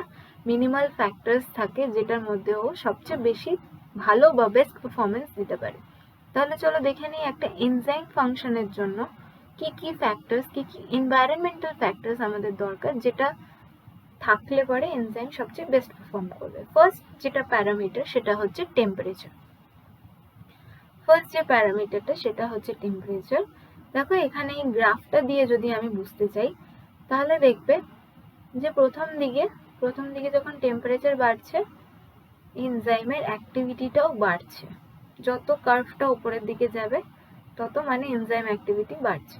মিনিমাল ফ্যাক্টরস থাকে যেটার মধ্যে ও সবচেয়ে বেশি ভালো বা বেস্ট পারফরমেন্স দিতে পারে। তাহলে চলো দেখে নিই একটা এনজাইম ফাংশনের জন্য কি কি ফ্যাক্টরস, কি কি এনভায়রনমেন্টাল ফ্যাক্টরস আমাদের দরকার যেটা থাকলে পরে এনজাইম সবচেয়ে বেস্ট পারফর্ম করবে। ফার্স্ট যেটা প্যারামিটার সেটা হচ্ছে টেম্পারেচার। ফার্স্ট যে প্যারামিটারটা সেটা হচ্ছে টেম্পারেচার। দেখো এখানে এই গ্রাফটা দিয়ে যদি আমি বুঝতে চাই তাহলে দেখবে যে প্রথম দিকে যখন টেম্পারেচার বাড়ছে এনজাইমের অ্যাক্টিভিটিটাও বাড়ছে। যত কার্ভটা উপরের দিকে যাবে তত মানে এনজাইম অ্যাক্টিভিটি বাড়ছে।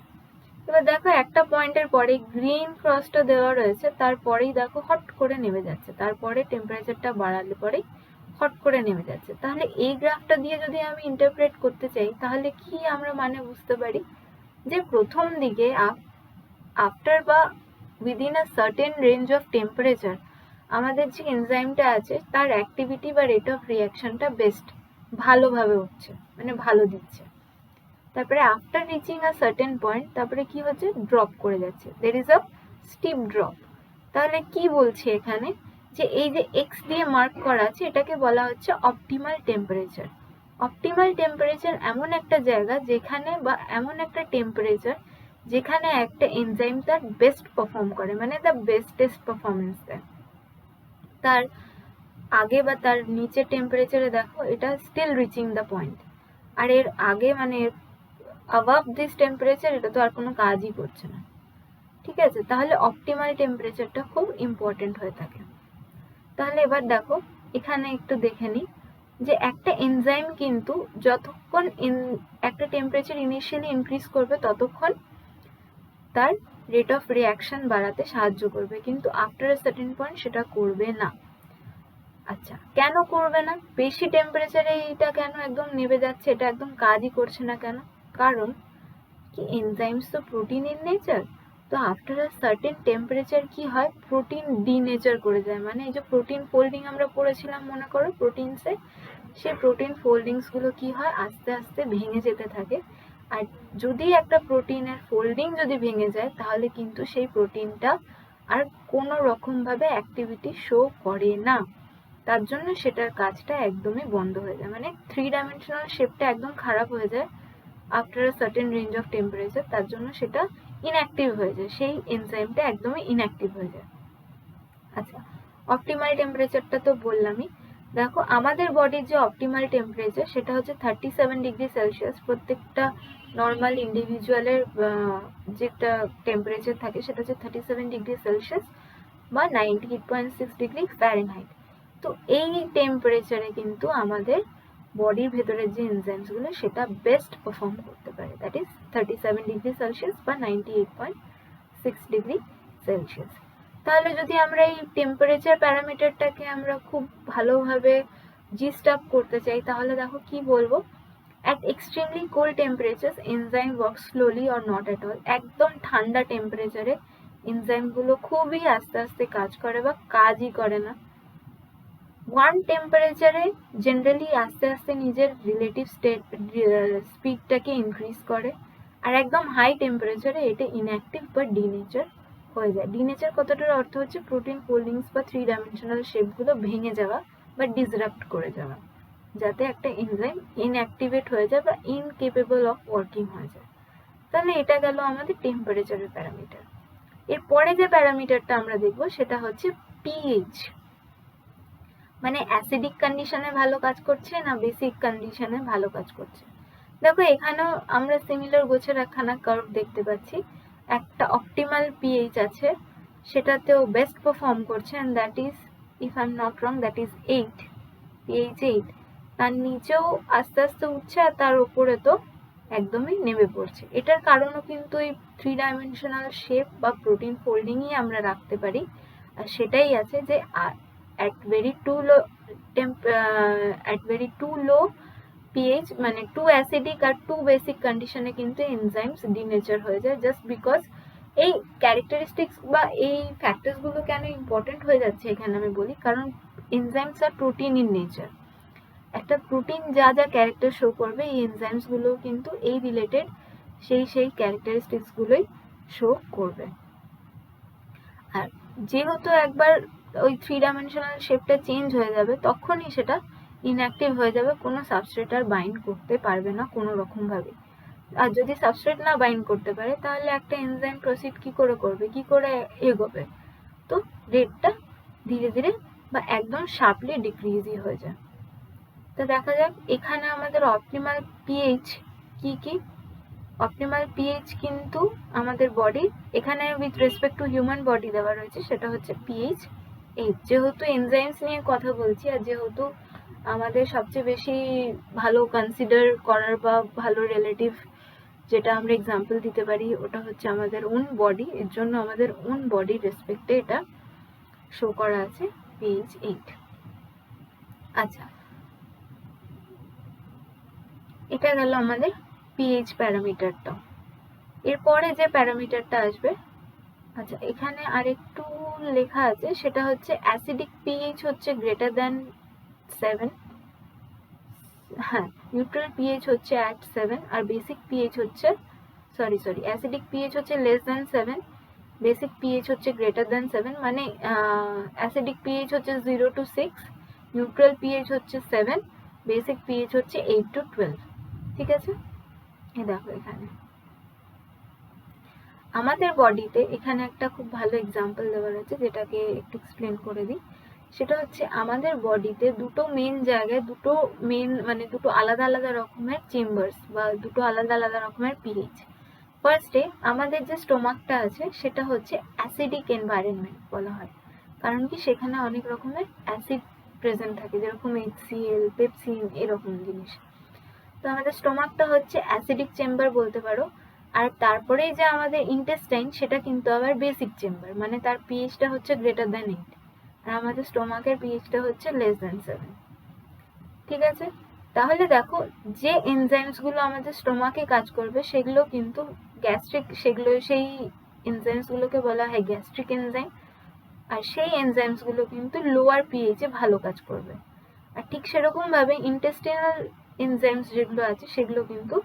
এবার দেখো একটা পয়েন্টের পরে গ্রিন ক্রসটা দেওয়া রয়েছে, তারপরেই দেখো হট করে নেমে যাচ্ছে, তারপরে টেম্পারেচারটা বাড়ালে পরেই হট করে নেমে যাচ্ছে। তাহলে এই গ্রাফটা দিয়ে যদি আমি ইন্টারপ্রেট করতে চাই তাহলে কি আমরা মানে বুঝতে পারি যে প্রথম দিকে আফটার বা within a certain range of temperature আমাদের যে এনজাইমটা আছে তার অ্যাক্টিভিটি বা রেট অফ রিয়াকশনটা বেস্ট ভালোভাবে উঠছে, মানে ভালো দিচ্ছে। তারপরে after reaching a certain point তারপরে কি হচ্ছে, ড্রপ করে যাচ্ছে, there is a steep drop. তাহলে কি বলছে এখানে যে এই যে এক্স দিয়ে মার্ক করা আছে এটাকে বলা হচ্ছে অপটিমাল টেম্পারেচার। অপটিমাল টেম্পারেচার এমন একটা জায়গা যেখানে বা এমন একটা টেম্পারেচার যেখানে একটা এনজাইম তার বেস্ট পারফর্ম করে, মানে দ্য বেস্টেস্ট পারফরমেন্স দেয়। তার আগে বা তার নিচে টেম্পারেচারে দেখো এটা স্টিল রিচিং দ্য পয়েন্ট, আর এর আগে মানে অ্যাবাভ দিস টেম্পারেচার এটা তো আর কোনো কাজই করছে না। ঠিক আছে, তাহলে অপটিমাল টেম্পারেচারটা খুব ইম্পর্টেন্ট হয়ে থাকে। তাহলে এবার দেখো এখানে একটু দেখে নিই যে একটা এনজাইম কিন্তু যতক্ষণ একটা টেম্পারেচার ইনিশিয়ালি ইনক্রিজ করবে ততক্ষণ তার রেট অফ রিয়াকশন বাড়াতে সাহায্য করবে, কিন্তু আফটার আ সার্টেন পয়েন্ট সেটা করবে না। আচ্ছা, কেন করবে না? বেশি টেম্পারেচারে এটা কেন একদম নেমে যাচ্ছে, এটা একদম কাজই করছে না কেন? কারণ কি এনজাইমস তো প্রোটিন ইন নেচার, তো আফটার আ সার্টেন টেম্পারেচার কি হয়, প্রোটিন ডিনেচার করে যায়। মানে এই যে প্রোটিন ফোল্ডিং আমরা পড়েছিলাম মনে করো প্রোটিনসে, সেই প্রোটিন ফোল্ডিংসগুলো কি হয় আস্তে আস্তে ভেঙে যেতে থাকে। আর যদি একটা প্রোটিনের ফোল্ডিং যদি ভেঙে যায় তাহলে কিন্তু সেই প্রোটিনটা আর কোনো রকমভাবে অ্যাক্টিভিটি শো করে না, তার জন্য সেটার কাজটা একদমই বন্ধ হয়ে যায়, মানে 3 ডাইমেনশনাল শেপটা একদম খারাপ হয়ে যায় after a certain range of temperature, তার জন্য সেটা ইনঅ্যাক্টিভ হয়ে যায়, সেই এনজাইমটা একদমই ইনঅ্যাক্টিভ হয়ে যায়। আচ্ছা, অপটিমাল টেম্পারেচারটা তো বললামই। দেখো আমাদের বডির যে অপটিমাল টেম্পারেচার সেটা হচ্ছে 37 ডিগ্রি সেলসিয়াস। প্রত্যেকটা নর্মাল ইন্ডিভিজুয়ালের যেটা টেম্পারেচার থাকে সেটা হচ্ছে 37 ডিগ্রি সেলসিয়াস বা 98.6 ডিগ্রি ফ্যারেনহাইট। তো এই টেম্পারেচারে কিন্তু আমাদের বডির ভেতরের যে এনজাইমসগুলো সেটা বেস্ট পারফর্ম করতে পারে, দ্যাট ইজ 37 ডিগ্রি সেলসিয়াস বা 98.6 ডিগ্রি সেলসিয়াস। তাহলে যদি আমরা এই টেম্পারেচার প্যারামিটারটাকে আমরা খুব ভালোভাবে জিস্ট আপ করতে চাই তাহলে দেখো কি বলবো, at extremely cold temperatures enzyme works slowly or not at all। একদম ঠান্ডা টেম্পারেচারে এনজাইমগুলো খুবই আস্তে আস্তে কাজ করে বা কাজই করে না। ওয়ার্ম টেম্পারেচারে জেনারেলি আস্তে আস্তে নিজের রিলেটিভ স্পিডটাকে ইনক্রিজ করে, আর একদম হাই টেম্পারেচারে এটা ইনঅ্যাক্টিভ বা ডিনেচার হয়ে যায়। ডিনেচার কথাটার অর্থ হচ্ছে প্রোটিন ফোল্ডিংস বা 3 ডাইমেনশনাল শেপগুলো ভেঙে যাওয়া বা ডিসরাপ্ট করে যাওয়া, যাতে একটা এনজাইম ইনঅ্যাক্টিভেট হয়ে যায় বা ইনকেপেবল অফ ওয়ার্কিং হয়ে যায়। তাহলে এটা গেল আমাদের টেম্পারেচারের প্যারামিটার। এরপরে যে প্যারামিটারটা আমরা দেখব সেটা হচ্ছে পিএইচ, মানে অ্যাসিডিক কন্ডিশনে ভালো কাজ করছে না বেসিক কন্ডিশনে ভালো কাজ করছে। দেখো এখানেও আমরা সিমিলার গোছের একখানা কার্ভ দেখতে পাচ্ছি। একটা অপটিমাল পিএইচ আছে, সেটাতেও বেস্ট পারফর্ম করছে, and that is, if I am not wrong, that is 8, pH 8। তার নিচেও আস্তে আস্তে উঠছে আর তার উপরে তো একদমই নেমে পড়ছে। এটার কারণও কিন্তু এই 3 ডাইমেনশনাল শেপ বা প্রোটিন ফোল্ডিংই আমরা রাখতে পারি, আর সেটাই আছে যে at very too low pH, মানে টু অ্যাসিডিক আর টু বেসিক কন্ডিশনে কিন্তু এনজাইমস ডিনেচার হয়ে যায়, জাস্ট বিকজ এই ক্যারেক্টারিস্টিক্স বা এই ফ্যাক্টরসগুলো কেন ইম্পর্টেন্ট হয়ে যাচ্ছে এখানে আমি বলি, কারণ enzymes are protein in nature. একটা প্রোটিন যা যা ক্যারেক্টার শো করবে এই এনজাইমসগুলো কিন্তু এই রিলেটেড সেই ক্যারেক্টারিস্টিক্সগুলোই শো করবে। আর যেহেতু একবার ওই 3 ডাইমেনশনাল শেপটা চেঞ্জ হয়ে যাবে তখনই সেটা ইনঅ্যাক্টিভ হয়ে যাবে, কোনো সাবস্ট্রেট আর বাইন্ড করতে পারবে না কোনো রকমভাবে। আর যদি সাবস্ট্রেট না বাইন্ড করতে পারে তাহলে একটা এনজাইম প্রসিড কি করে করবে, কি করে এগোবে, তো রেটটা ধীরে ধীরে বা একদম শার্পলি ডিক্রিজই হয়ে যায়। তো দেখা যাক এখানে আমাদের অপটিমাল পিএইচ কি অপটিমাল পিএইচ কিন্তু আমাদের বডি এখানে with respect to human body দেওয়া রয়েছে, সেটা হচ্ছে পিএইচ 8। যেহেতু এনজাইমস নিয়ে কথা বলছি আর যেহেতু আমাদের সবচেয়ে বেশি ভালো কনসিডার করার বা ভালো রিলেটিভ যেটা আমরা এক্সাম্পল দিতে পারি ওটা হচ্ছে আমাদের ওন বডি, এর জন্য আমাদের ওন বডির রেসপেক্টে এটা শো করা আছে পিএইচ 8। আচ্ছা, এটা গেল আমাদের পিএইচ প্যারামিটারটা। এরপরে যে প্যারামিটারটা আসবে, আচ্ছা এখানে আরেকটু লেখা আছে, সেটা হচ্ছে অ্যাসিডিক পিএইচ হচ্ছে গ্রেটার দ্যান 7, হ্যাঁ নিউট্রাল পিএইচ হচ্ছে অ্যাট 7 আর বেসিক পিএইচ হচ্ছে অ্যাসিডিক পিএইচ হচ্ছে লেস দ্যান 7, বেসিক পিএইচ হচ্ছে গ্রেটার দ্যান 7, মানে অ্যাসিডিক পিএইচ হচ্ছে 0 to 6, নিউট্রাল পিএইচ হচ্ছে 7, বেসিক পিএইচ হচ্ছে 8 to 12। ঠিক আছে, এই দেখো এখানে আমাদের বডিতে এখানে একটা খুব ভালো এক্সাম্পল দেওয়া রয়েছে যেটাকে একটু এক্সপ্লেন করে দিই। সেটা হচ্ছে আমাদের বডিতে দুটো মেন জায়গায় মানে দুটো আলাদা আলাদা রকমের চেম্বার্স বা দুটো আলাদা আলাদা রকমের পিএইচ। ফার্স্টে আমাদের যে স্টোমাকটা আছে সেটা হচ্ছে অ্যাসিডিক এনভায়রনমেন্ট বলা হয়, কারণ কি সেখানে অনেক রকমের অ্যাসিড প্রেজেন্ট থাকে, যেরকম HCl, পেপসিন এরকম জিনিস। তো আমাদের স্টোমাকটা হচ্ছে অ্যাসিডিক চেম্বার বলতে পারো। আর তারপরেই যে আমাদের ইন্টেস্টাইন সেটা কিন্তু আবার বেসিক চেম্বার, মানে তার পিএইচটা হচ্ছে গ্রেটার দ্যান 8 আর আমাদের স্টোমাকের পিএইচটা হচ্ছে লেস দ্যান 7। ঠিক আছে, তাহলে দেখো যে এনজাইমসগুলো আমাদের স্টোমাকে কাজ করবে সেগুলো কিন্তু সেই এনজাইমসগুলোকে বলা হয় গ্যাস্ট্রিক এনজাইম, আর সেই এনজাইমসগুলো কিন্তু লোয়ার পিএইচে ভালো কাজ করবে। আর ঠিক সেরকম ভাবে ইন্টেস্টিনাল এনজাইমস যেগুলো আছে সেগুলো কিন্তু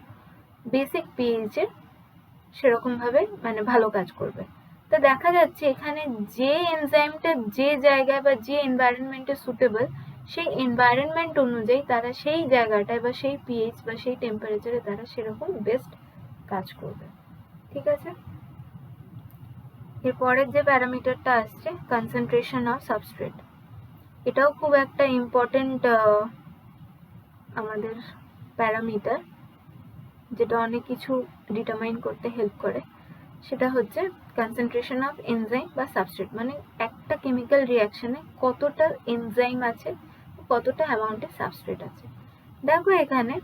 বেসিক পিএইচে সেরকম ভাবে মানে ভালো কাজ করবে। তো দেখা যাচ্ছে এখানে যে এনজাইমটা যে জায়গায় বা যে এনভায়রনমেন্টে সুটেবল, সেই এনভায়রনমেন্ট অনুযায়ী তারা সেই জায়গাটায় বা সেই পিএইচ বা সেই টেম্পারেচারে তারা সেরকম বেস্ট কাজ করবে। ঠিক আছে, এরপরের যে প্যারামিটারটা আসছে কনসেন্ট্রেশন অফ সাবস্ট্রেট, এটাও খুব একটা ইম্পর্টেন্ট আমাদের প্যারামিটার যেটা অনেক কিছু ডিটারমাইন করতে হেল্প করে। সেটা হচ্ছে কনসেন্ট্রেশন অফ এনজাইম বা সাবস্ট্রেট, মানে একটা কেমিক্যাল রিয়াকশনে কতটা এনজাইম আছে, কতটা অ্যামাউন্টে সাবস্ট্রেট আছে। দেখো এখানে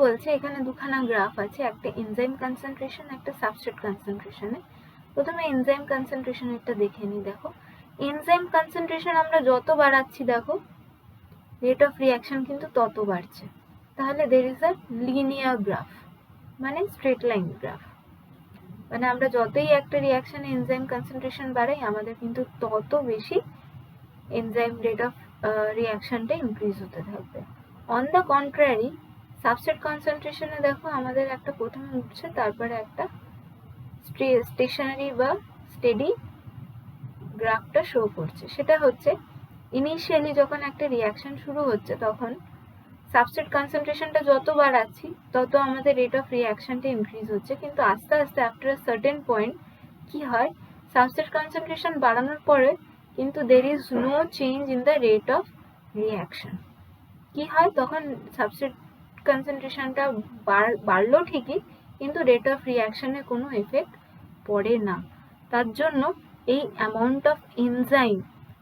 বলছে, এখানে দুখানা গ্রাফ আছে, একটা এনজাইম কনসেন্ট্রেশন, একটা সাবস্ট্রেট কনসেন্ট্রেশনে। প্রথমে এনজাইম কনসেন্ট্রেশনেরটা দেখে নিই। দেখো এনজাইম কনসেন্ট্রেশন আমরা যত বাড়াচ্ছি দেখো রেট অফ রিয়াকশন কিন্তু তত বাড়ছে। তাহলে দের ইজ আ লিনিয়ার গ্রাফ, মানে স্ট্রেট লাইন গ্রাফ, মানে আমরা যতই একটা রিয়াকশনে এনজাইম কনসেন্ট্রেশন বাড়াই আমাদের কিন্তু তত বেশি এনজাইম রেট অফ রিয়াকশনটা ইনক্রিজ হতে থাকবে। অন দ্য কন্ট্রারি সাবস্ট্রেট কনসেন্ট্রেশনে দেখো আমাদের একটা প্রথমে উঠছে তারপরে একটা স্টেশনারি বা স্টেডি গ্রাফটা শো করছে। সেটা হচ্ছে ইনিশিয়ালি যখন একটা রিয়াকশন শুরু হচ্ছে তখন সাবস্ট্রেট কনসেন্ট্রেশনটা যত বাড়াচ্ছি তত আমাদের রেট অফ রিয়াকশনটা ইনক্রিজ হচ্ছে, কিন্তু আস্তে আস্তে আফটার আ সার্টেন পয়েন্ট কি হয়, সাবস্ট্রেট কনসেন্ট্রেশন বাড়ানোর পরে কিন্তু there is no change in the rate of reaction. কি হয় তখন সাবস্ট্রেট কনসেন্ট্রেশনটা বাড়লো ঠিকই, কিন্তু রেট অফ রিয়াকশনে কোনো এফেক্ট পড়ে না। তার জন্য এই অ্যামাউন্ট অফ এনজাইম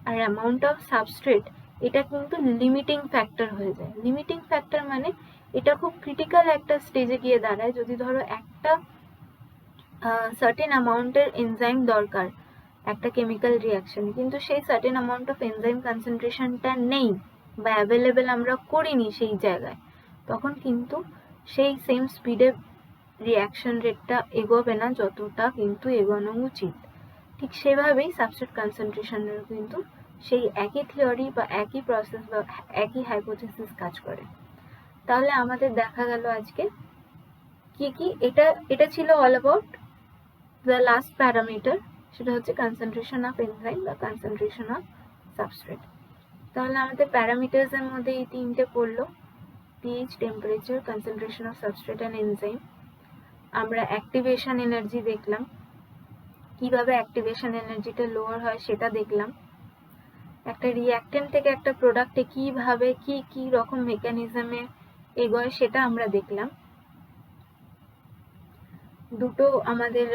আর অ্যামাউন্ট অফ সাবস্ট্রেট এটা কিন্তু লিমিটিং ফ্যাক্টর হয়ে যায়। লিমিটিং ফ্যাক্টর মানে এটা খুব ক্রিটিক্যাল একটা স্টেজে গিয়ে দাঁড়ায়। যদি ধরো একটা সার্টেন অ্যামাউন্টের এনজাইম দরকার একটা কেমিক্যাল রিয়াকশনে, কিন্তু সেই সার্টেন অ্যামাউন্ট অফ এনজাইম কনসেন্ট্রেশনটা নেই বা অ্যাভেলেবেল আমরা করিনি সেই জায়গায়, তখন কিন্তু সেই সেম স্পিডে রিয়াকশন রেটটা এগোবে না যতটা কিন্তু এগোনো উচিত। ঠিক সেভাবেই সাবস্ট্রেট কনসেন্ট্রেশনের কিন্তু সেই একই থিওরি বা একই প্রসেস বা একই হাইপোথেসিস কাজ করে। তাহলে আমাদের দেখা গেল আজকে কি এটা ছিল all about the last parameter, সেটা হচ্ছে কনসেন্ট্রেশন অফ এনজাইম বা কনসেন্ট্রেশন অফ সাবস্ট্রেট। তাহলে আমাদের প্যারামিটার্স এর মধ্যে এই তিনটে পড়লো, pH, temperature, concentration of substrate and enzyme. আমরা অ্যাক্টিভেশন এনার্জি দেখলাম, কিভাবে অ্যাক্টিভেশন এনার্জিটা লোয়ার হয় সেটা দেখলাম। একটা রিঅ্যাক্টেন্ট থেকে একটা প্রোডাক্টে কিভাবে কি রকম মেকানিজমে এগোয় সেটা আমরা দেখলাম। দুটো আমাদের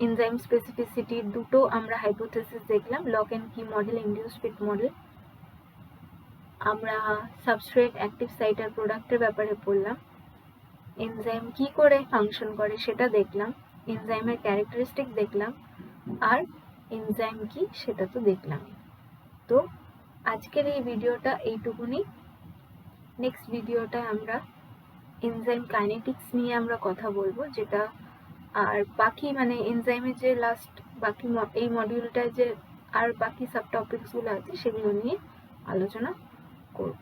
এনজাইম স্পেসিফিসিটি, দুটো আমরা হাইপোথেসিস দেখলাম, লক এন্ড কি মডেল, ইনডিউস ফিট মডেল। আমরা সাবস্ট্রেট, অ্যাক্টিভ সাইট আর প্রোডাক্টের ব্যাপারে পড়লাম। এনজাইম কি করে ফাংশন করে সেটা দেখলাম, এনজাইমের ক্যারেক্টারিস্টিক দেখলাম, আর এনজাইম কি সেটা তো দেখলাম। তো আজকের এই ভিডিওটা এইটুকুনি। নেক্সট ভিডিওটায় আমরা এনজাইম কাইনেটিক্স নিয়ে আমরা কথা বলবো, যেটা আর বাকি মানে এনজাইমের যে লাস্ট বাকি এই মডিউলটায় যে আর বাকি সাব টপিকসগুলো আছে সেগুলো নিয়ে আলোচনা করব।